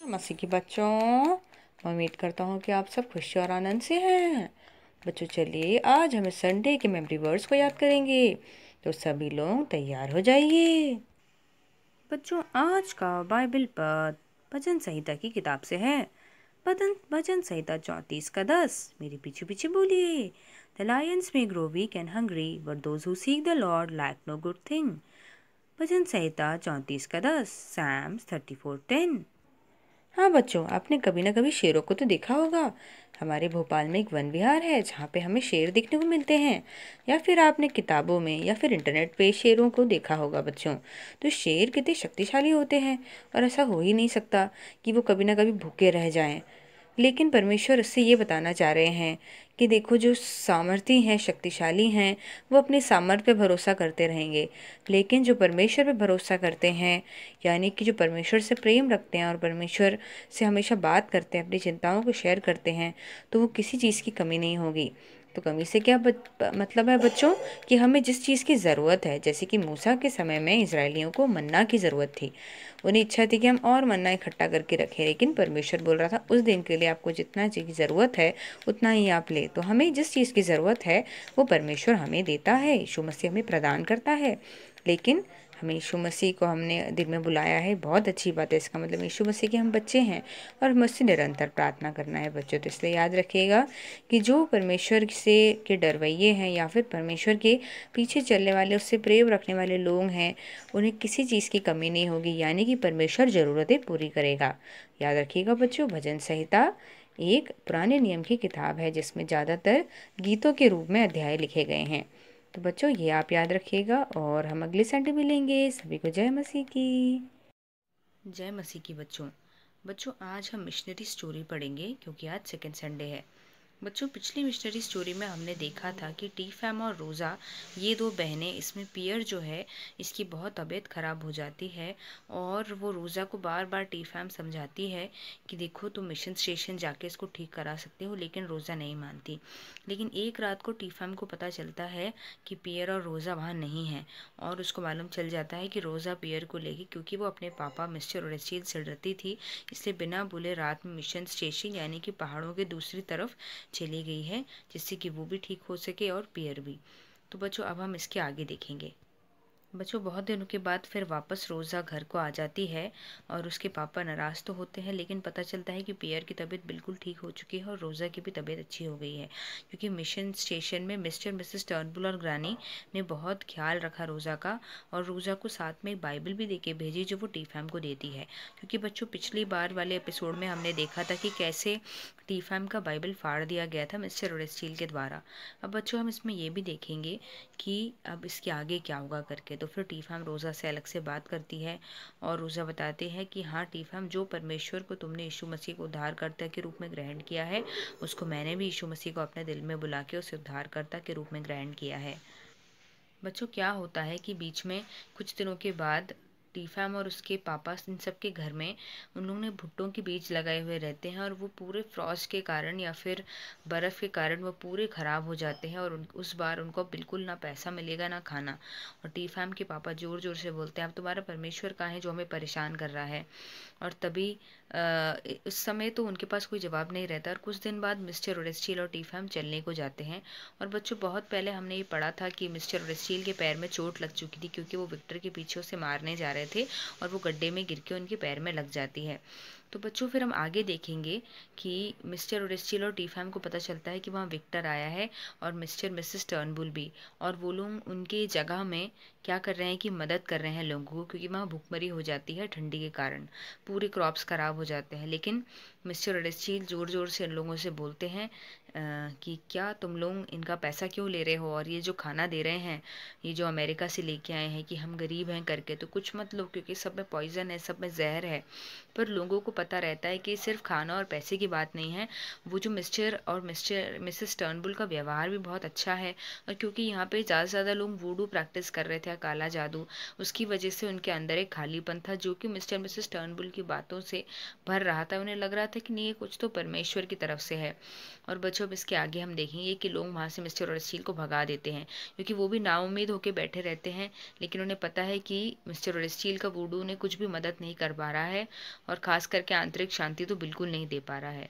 मसीह के बच्चों, मैं उम्मीद करता हूँ कि आप सब खुश और आनंद से हैं। बच्चों चलिए आज हम संडे के मेमोरी वर्ड्स को याद करेंगे, तो सभी लोग तैयार हो जाइए। बच्चों आज का बाइबल पद भजन संहिता की किताब से है। भजन संहिता 34 का 10। मेरे पीछे पीछे बोलिए। The lions may grow weak and hungry but those who seek the Lord lack no good thing. भजन संहिता 34 का 10, सैम्स 34:10। हाँ बच्चों, आपने कभी ना कभी शेरों को तो देखा होगा। हमारे भोपाल में एक वन विहार है जहाँ पे हमें शेर देखने को मिलते हैं, या फिर आपने किताबों में या फिर इंटरनेट पे शेरों को देखा होगा बच्चों। तो शेर कितने शक्तिशाली होते हैं, और ऐसा हो ही नहीं सकता कि वो कभी ना कभी भूखे रह जाएं। लेकिन परमेश्वर इससे ये बताना चाह रहे हैं कि देखो, जो सामर्थी हैं, शक्तिशाली हैं, वो अपने सामर्थ्य पे भरोसा करते रहेंगे। लेकिन जो परमेश्वर पे भरोसा करते हैं, यानी कि जो परमेश्वर से प्रेम रखते हैं और परमेश्वर से हमेशा बात करते हैं, अपनी चिंताओं को शेयर करते हैं, तो वो किसी चीज़ की कमी नहीं होगी। तो कमी से क्या मतलब है बच्चों, कि हमें जिस चीज़ की ज़रूरत है, जैसे कि मूसा के समय में इजरायलियों को मन्ना की ज़रूरत थी। उन्हें इच्छा थी कि हम और मन्ना इकट्ठा करके रखें, लेकिन परमेश्वर बोल रहा था उस दिन के लिए आपको जितना चीज़ की ज़रूरत है उतना ही आप ले। तो हमें जिस चीज़ की ज़रूरत है वो परमेश्वर हमें देता है, यीशु मसीह हमें प्रदान करता है। लेकिन हमें यीशु मसीह को हमने दिल में बुलाया है, बहुत अच्छी बात है। इसका मतलब यीशु मसीह के हम बच्चे हैं और हमें उससे निरंतर प्रार्थना करना है बच्चों। तो इसलिए याद रखिएगा कि जो परमेश्वर से के डरवैये हैं या फिर परमेश्वर के पीछे चलने वाले, उससे प्रेम रखने वाले लोग हैं, उन्हें किसी चीज़ की कमी नहीं होगी, यानी कि परमेश्वर ज़रूरतें पूरी करेगा। याद रखिएगा बच्चों, भजन संहिता एक पुराने नियम की किताब है जिसमें ज़्यादातर गीतों के रूप में अध्याय लिखे गए हैं। तो बच्चों ये आप याद रखिएगा, और हम अगले संडे मिलेंगे। सभी को जय मसीह की। जय मसीह की बच्चों। बच्चों आज हम मिशनरी स्टोरी पढ़ेंगे क्योंकि आज सेकंड संडे है। बच्चों पिछली मिशनरी स्टोरी में हमने देखा था कि टीफैम और रोज़ा, ये दो बहनें, इसमें पियर जो है इसकी बहुत तबीयत ख़राब हो जाती है, और वो रोज़ा को बार बार टीफैम समझाती है कि देखो तुम मिशन स्टेशन जाके इसको ठीक करा सकते हो, लेकिन रोज़ा नहीं मानती। लेकिन एक रात को टीफैम को पता चलता है कि पियर और रोज़ा वहाँ नहीं है, और उसको मालूम चल जाता है कि रोज़ा पियर को लेगी, क्योंकि वो अपने पापा मिस्टर ओरेस्टील से डरती थी, इसलिए बिना बोले रात में मिशन स्टेशन यानी कि पहाड़ों के दूसरी तरफ चली गई है, जिससे कि वो भी ठीक हो सके और पियर भी। तो बच्चों अब हम इसके आगे देखेंगे। बच्चों बहुत दिनों के बाद फिर वापस रोज़ा घर को आ जाती है, और उसके पापा नाराज़ तो होते हैं, लेकिन पता चलता है कि पियर की तबीयत बिल्कुल ठीक हो चुकी है और रोज़ा की भी तबीयत अच्छी हो गई है, क्योंकि मिशन स्टेशन में मिस्टर मिसेस टर्नबुल और ग्रानी ने बहुत ख्याल रखा रोज़ा का, और रोज़ा को साथ में एक बाइबल भी देके भेजी जो वो टीफैम को देती है। क्योंकि बच्चों पिछली बार वाले एपिसोड में हमने देखा था कि कैसे टीफैम का बाइबल फाड़ दिया गया था मिस्टर ओरेस्टील के द्वारा। अब बच्चों हम इसमें ये भी देखेंगे कि अब इसके आगे क्या होगा करके। तो फिर टीफैम रोज़ा से अलग से बात करती है, और रोज़ा बताते हैं कि हाँ टीफैम, जो परमेश्वर को तुमने यीशु मसीह को उद्धारकर्ता के रूप में ग्रहण किया है, उसको मैंने भी यीशु मसीह को अपने दिल में बुला के उसे उद्धारकर्ता के रूप में ग्रहण किया है। बच्चों क्या होता है कि बीच में कुछ दिनों के बाद टीफैम और उसके पापा, इन सब के घर में उन लोगों ने भुट्टों के बीज लगाए हुए रहते हैं, और वो पूरे फ्रॉस्ट के कारण या फिर बर्फ़ के कारण वो पूरे ख़राब हो जाते हैं, और उस बार उनको बिल्कुल ना पैसा मिलेगा ना खाना। और टीफैम के पापा ज़ोर ज़ोर से बोलते हैं अब तुम्हारा परमेश्वर कहाँ है जो हमें परेशान कर रहा है। और तभी उस समय तो उनके पास कोई जवाब नहीं रहता, और कुछ दिन बाद मिस्टर ओरेस्टील और टीफैम चलने को जाते हैं। और बच्चों बहुत पहले हमने ये पढ़ा था कि मिस्टर ओरेस्टील के पैर में चोट लग चुकी थी, क्योंकि वो विक्टर के पीछे उसे मारने जा रहे थे, और वो गड्ढे में गिर के उनके पैर में लग जाती है। तो बच्चों फिर हम आगे देखेंगे कि मिस्टर ओरेस्टील और टीफैम को पता चलता है कि वहाँ विक्टर आया है, और मिस्टर मिसेस टर्नबुल भी, और वो लोग उनके जगह में क्या कर रहे हैं कि मदद कर रहे हैं लोगों को, क्योंकि वहाँ भूखमरी हो जाती है ठंडी के कारण, पूरे क्रॉप्स ख़राब हो जाते हैं। लेकिन मिस्टर ओरेस्टील ज़ोर ज़ोर से उन लोगों से बोलते हैं कि क्या तुम लोग इनका पैसा क्यों ले रहे हो, और ये जो खाना दे रहे हैं, ये जो अमेरिका से लेके आए हैं कि हम गरीब हैं करके, तो कुछ मत लो, क्योंकि सब में पॉइज़न है, सब में जहर है। पर लोगों को पता रहता है कि सिर्फ खाना और पैसे की बात नहीं है, वो जो मिस्टर और मिसेस टर्नबुल का व्यवहार भी बहुत अच्छा है। और क्योंकि यहाँ पे ज़्यादा से ज़्यादा लोग वूडू प्रैक्टिस कर रहे थे, काला जादू, उसकी वजह से उनके अंदर एक खालीपन था जो कि मिस्टर मिसेस टर्नबुल की बातों से भर रहा था। उन्हें लग रहा था कि नहीं, ये कुछ तो परमेश्वर की तरफ से है। और बच्चों बच्चों अब इसके आगे हम देखेंगे कि लोग वहाँ से मिस्टर और स्टील को भगा देते हैं, क्योंकि वो भी नाउम्मीद होकर बैठे रहते हैं, लेकिन उन्हें पता है कि मिस्टर और स्टील का वुडू उन्हें कुछ भी मदद नहीं कर पा रहा है, और ख़ास करके आंतरिक शांति तो बिल्कुल नहीं दे पा रहा है।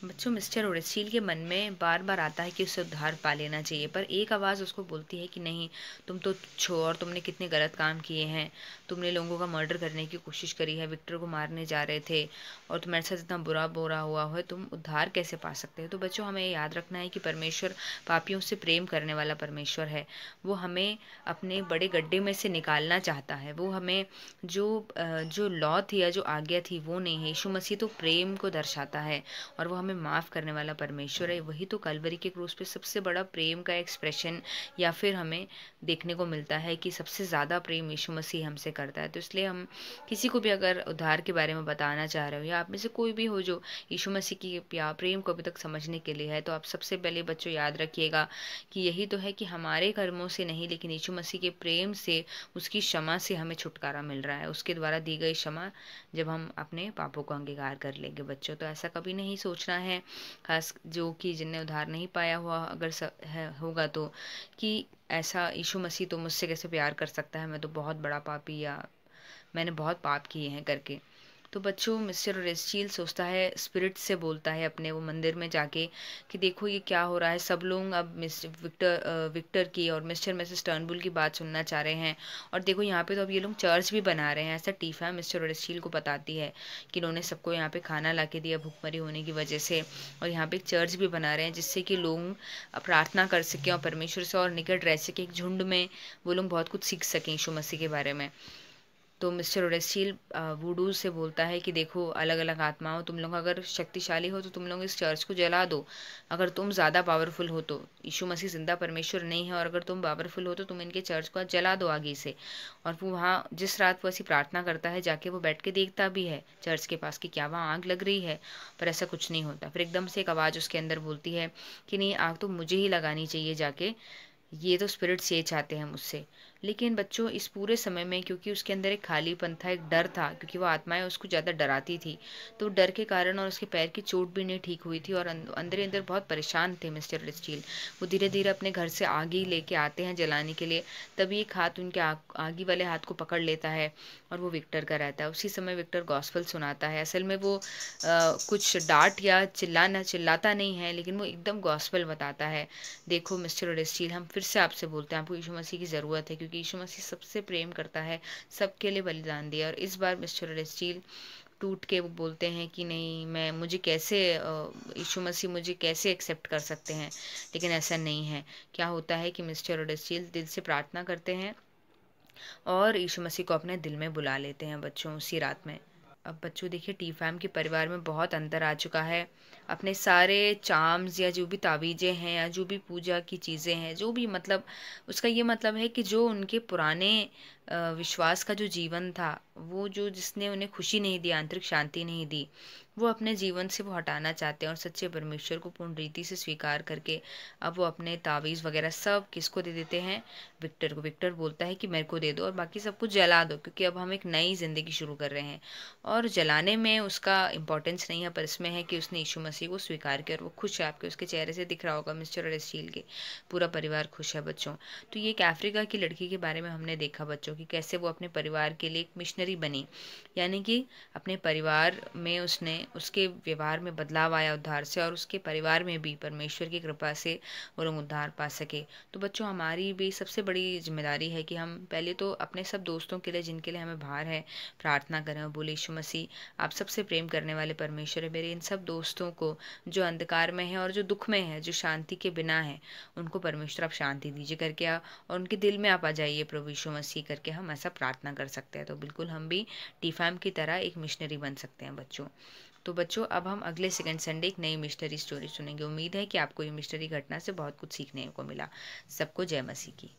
बच्चों, मिस्टर ओरेस्टील के मन में बार बार आता है कि उसे उद्धार पा लेना चाहिए, पर एक आवाज़ उसको बोलती है कि नहीं, तुम तो छो, और तुमने कितने गलत काम किए हैं। तुमने लोगों का मर्डर करने की कोशिश करी है, विक्टर को मारने जा रहे थे, और तुम्हारे साथ इतना बुरा हुआ है, तुम उद्धार कैसे पा सकते हो। तो बच्चों, हमें याद रखना है कि परमेश्वर पापियों से प्रेम करने वाला परमेश्वर है। वो हमें अपने बड़े गड्ढे में से निकालना चाहता है। वो हमें जो लॉ थी या जो आज्ञा थी वो नहीं है। यीशु मसीह तो प्रेम को दर्शाता है, और वो हमें माफ़ करने वाला परमेश्वर है। वही तो कलवरी के क्रूस पे सबसे बड़ा प्रेम का एक्सप्रेशन या फिर हमें देखने को मिलता है कि सबसे ज़्यादा प्रेम यीशु मसीह हमसे करता है। तो इसलिए हम किसी को भी अगर उद्धार के बारे में बताना चाह रहे हो, या आप में से कोई भी हो जो यीशु मसीह की प्रेम को अभी तक समझने के लिए है, तो आप सबसे पहले बच्चों याद रखिएगा कि यही तो है कि हमारे कर्मों से नहीं, लेकिन यीशु मसीह के प्रेम से, उसकी क्षमा से हमें छुटकारा मिल रहा है। उसके द्वारा दी गई क्षमा जब हम अपने पापों को अंगीकार कर लेंगे बच्चों। तो ऐसा कभी नहीं सोचना है, खास जो कि जिनने उद्धार नहीं पाया हुआ अगर होगा तो, कि ऐसा यीशु मसीह तो मुझसे कैसे प्यार कर सकता है, मैं तो बहुत बड़ा पापी, या मैंने बहुत पाप किए हैं करके। तो बच्चों, मिस्टर ओरेस्टील सोचता है, स्पिरिट से बोलता है अपने वो मंदिर में जाके कि देखो ये क्या हो रहा है। सब लोग अब विक्टर की और मिसेस टर्नबुल की बात सुनना चाह रहे हैं, और देखो यहाँ पे तो अब ये लोग चर्च भी बना रहे हैं। ऐसा टीफा मिस्टर ओरेस्टील को बताती है कि इन्होंने सबको यहाँ पे खाना ला के दिया भूखमरी होने की वजह से, और यहाँ पे एक चर्च भी बना रहे हैं जिससे कि लोग प्रार्थना कर सकें और परमेश्वर से और निकट रह सके। एक झुंड में वो लोग बहुत कुछ सीख सकें यीशु मसीह के बारे में। तो मिस्टर ओरेस्टील वुडू से बोलता है कि देखो, अलग अलग आत्माओं, तुम लोग अगर शक्तिशाली हो तो तुम लोग इस चर्च को जला दो। अगर तुम ज़्यादा पावरफुल हो तो, यीशु मसीह जिंदा परमेश्वर नहीं है, और अगर तुम पावरफुल हो तो तुम इनके चर्च को जला दो आगे से। और वो वहाँ जिस रात वो ऐसी प्रार्थना करता है, जाके वो बैठ के देखता भी है चर्च के पास कि क्या वहाँ आग लग रही है, पर ऐसा कुछ नहीं होता। फिर एकदम से एक आवाज़ उसके अंदर बोलती है कि नहीं, आग तो मुझे ही लगानी चाहिए जाके, ये तो स्पिरिट्स ये चाहते हैं मुझसे। लेकिन बच्चों, इस पूरे समय में क्योंकि उसके अंदर एक खालीपन था, एक डर था, क्योंकि वो आत्माएं उसको ज़्यादा डराती थी, तो डर के कारण और उसके पैर की चोट भी नहीं ठीक हुई थी, और अंदर ही अंदर बहुत परेशान थे मिस्टर ओरेस्टील। वो धीरे धीरे अपने घर से आगी लेके आते हैं जलाने के लिए, तभी एक हाथ उनके आगी वाले हाथ को पकड़ लेता है, और वो विक्टर का रहता है। उसी समय विक्टर गॉस्पेल सुनाता है। असल में वो कुछ डांट या चिल्लाता नहीं है, लेकिन वो एकदम गॉस्पेल बताता है। देखो मिस्टर ओरेस्टील, हम फिर से आपसे बोलते हैं, आपको यीशु मसीह की ज़रूरत है, क्योंकि यीशु मसीह सबसे प्रेम करता है, सबके लिए बलिदान दिया। और इस बार मिस्टर ओरेस्टील टूट के वो बोलते हैं कि नहीं, मैं मुझे कैसे यीशु मसीह मुझे कैसे एक्सेप्ट कर सकते हैं। लेकिन ऐसा नहीं है। क्या होता है कि मिस्टर ओरेस्टील दिल से प्रार्थना करते हैं और यीशु मसीह को अपने दिल में बुला लेते हैं बच्चों उसी रात में। अब बच्चों देखिए, टी फैम के परिवार में बहुत अंतर आ चुका है। अपने सारे चार्म्स या जो भी तावीज़ें हैं या जो भी पूजा की चीज़ें हैं, जो भी मतलब उसका ये मतलब है कि जो उनके पुराने विश्वास का जो जीवन था, वो जो जिसने उन्हें खुशी नहीं दी, आंतरिक शांति नहीं दी, वो अपने जीवन से वो हटाना चाहते हैं, और सच्चे परमेश्वर को पूर्ण रीति से स्वीकार करके अब वो अपने तावीज़ वगैरह सब किसको दे देते हैं, विक्टर को। विक्टर बोलता है कि मेरे को दे दो और बाकी सब कुछ जला दो, क्योंकि अब हम एक नई ज़िंदगी शुरू कर रहे हैं। और जलाने में उसका इम्पोर्टेंस नहीं है, पर इसमें है कि उसने यीशु मसीह को स्वीकार किया, और वो खुश है। आपके उसके चेहरे से दिख रहा होगा मिस्टर ओरेस्टील के, पूरा परिवार खुश है बच्चों। तो ये एक अफ्रीका की लड़की के बारे में हमने देखा बच्चों कि कैसे वो अपने परिवार के लिए एक मिशनरी बनी, यानी कि अपने परिवार में उसके व्यवहार में बदलाव आया उद्धार से, और उसके परिवार में भी परमेश्वर की कृपा से वो लोग उद्धार पा सके। तो बच्चों, हमारी भी सबसे बड़ी जिम्मेदारी है कि हम पहले तो अपने सब दोस्तों के लिए जिनके लिए हमें भार है प्रार्थना करें, और बोले यीशु मसीह आप सबसे प्रेम करने वाले परमेश्वर है, मेरे इन सब दोस्तों को जो अंधकार में है और जो दुख में है, जो शांति के बिना है, उनको परमेश्वर आप शांति दीजिए करके और उनके दिल में आप आ जाइए प्रभु यीशु मसीह करके हम ऐसा प्रार्थना कर सकते हैं। तो बिल्कुल हम भी टीफैम की तरह एक मिशनरी बन सकते हैं बच्चों। तो बच्चों, अब हम अगले सेकंड संडे एक नई मिस्टरी स्टोरी सुनेंगे। उम्मीद है कि आपको ये मिस्टरी घटना से बहुत कुछ सीखने को मिला। सबको जय मसीह की।